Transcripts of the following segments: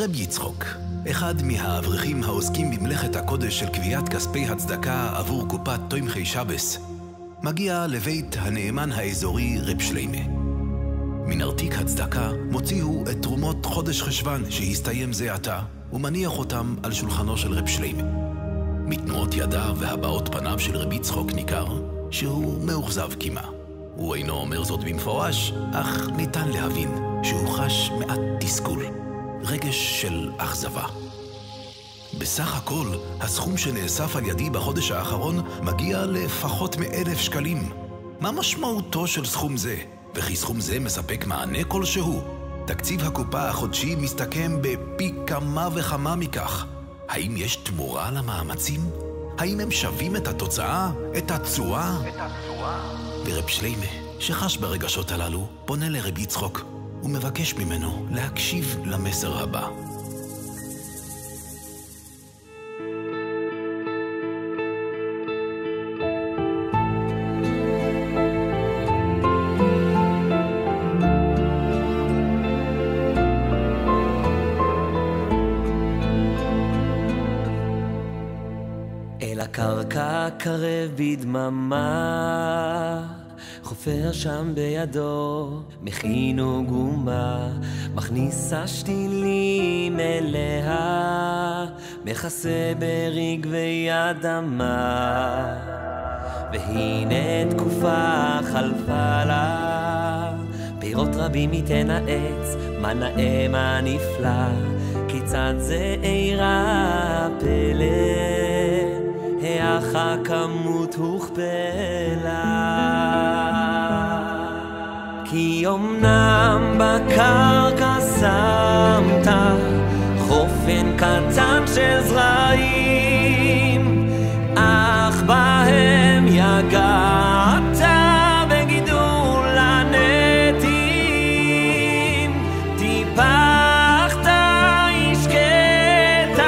רב יצחוק, אחד מהאברכים העוסקים במלאכת הקודש של קביעת כספי הצדקה עבור קופת תומכי שבס, מגיע לבית הנאמן האזורי רב שלמה. מן ארתיק הצדקה מוציאו את תרומות חודש חשוון שהסתיים זה עתה, ומניח אותם על שולחנו של רב שלמה. מתנועות ידיו והבעות פניו של רב יצחוק ניכר שהוא מאוכזב כמעט. הוא אינו אומר זאת במפורש, אך ניתן להבין שהוא חש מעט תסכול, רגש של אכזבה. בסך הכל, הסכום שנאסף על ידי בחודש האחרון מגיע לפחות מ1,000 שקלים. מה משמעותו של סכום זה? וכי סכום זה מספק מענה כלשהו? תקציב הקופה החודשי מסתכם בפי כמה וכמה מכך. האם יש תמורה למאמצים? האם הם שווים את התוצאה? את התשואה? ורב שלמה, שחש ברגשות הללו, פונה לרב יצחוק ומבקש ממנו להקשיב למסר הבא. אל הקרקע קרב בדממה, חופר שם בידו, מכין וגומה, מכניס השתילים אליה, מכסה ברגבי אדמה. והנה תקופה חלפה לה, פירות רבים ייתן העץ, מה נאה מה נפלא, כיצד זה אירע פלא, היך הכמות הוכפלה. כי אמנם בקרקע שמת חופן קטן של זרעים, אך בהם יגעת בגידול הנטעים. טיפחת השקעת,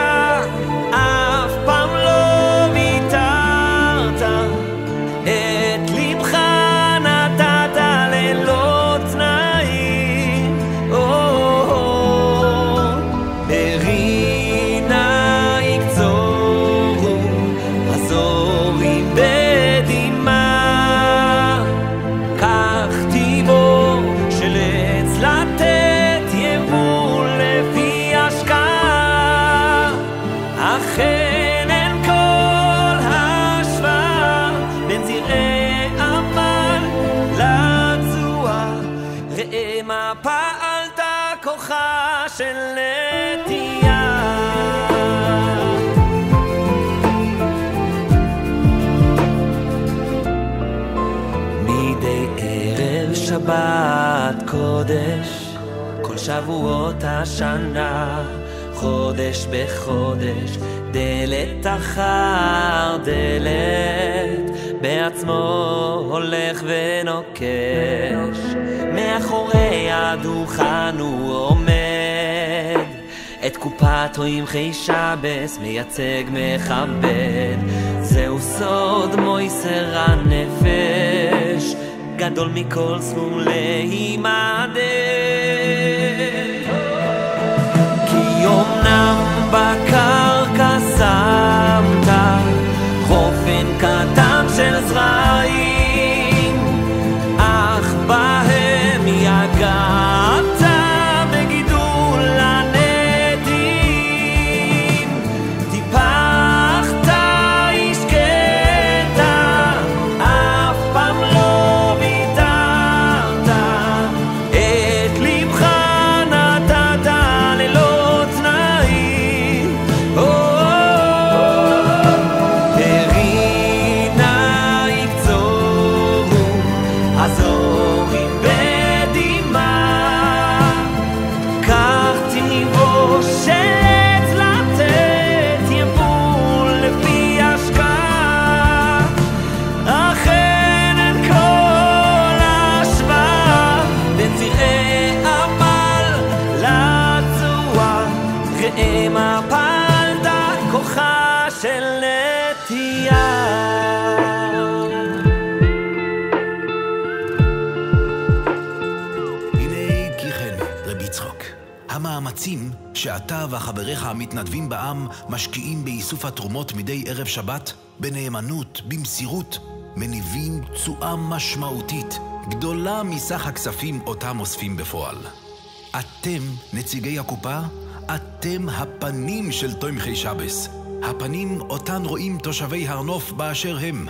אף פעם לא ויתרת, את לבך נתת ללא תנאים. ברינה יקצורו הזורי בדמעה, כך טיבו של עץ לתת יבול לפי השקעה. אכן אין כל השוואה בין זרעי עמל לתשואה, ראה מה פעלת כוחה של נטייה. מדי ערב שבת קודש, כל שבועות השנה, חודש בחודש, דלת אחר דלת, בעצמו הולך ונוקש. מאחורי הדוכן הוא עומד, את קופת תומכי שבס מייצג מכבד. זהו סוד מויסר הנפש, גדול מכל סכום להימדד. כי אמנם בקרקע שמת חופן קטן של זרעים, אך בהם יגעת בגידול הנטעים. טיפחת השקעת, אף פעם לא ויתרת, את לבך נתת ללא תנאים. המאמצים שאתה וחבריך המתנדבים בעם משקיעים באיסוף התרומות מדי ערב שבת, בנאמנות, במסירות, מניבים תשואה משמעותית, גדולה מסך הכספים אותם אוספים בפועל. אתם, נציגי הקופה, אתם הפנים של תומכי שבס. הפנים אותן רואים תושבי הר נוף באשר הם.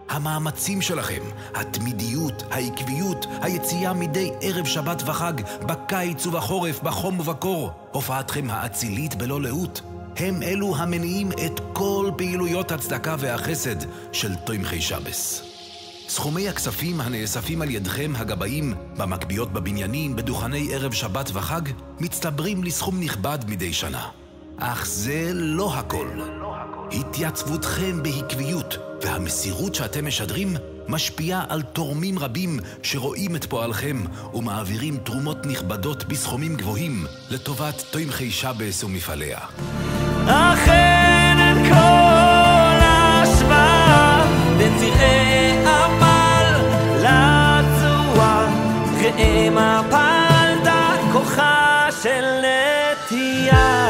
המאמצים שלכם, התמידיות, העקביות, היציאה מדי ערב שבת וחג, בקיץ ובחורף, בחום ובקור, הופעתכם האצילית בלא לאות, הם אלו המניעים את כל פעילויות הצדקה והחסד של תומכי שבס. סכומי הכספים הנאספים על ידכם הגבאים במקביות בבניינים, בדוכני ערב שבת וחג, מצטברים לסכום נכבד מדי שנה. אך זה לא הכל. התייצבותכם בעקביות והמסירות שאתם משדרים משפיעה על תורמים רבים שרואים את פועלכם ומעבירים תרומות נכבדות בסכומים גבוהים לטובת תומכי שבס ומפעליה. אכן אין כל השוואה בין זרעי עמל לצוע, ראה מפלת כוחה של נטייה.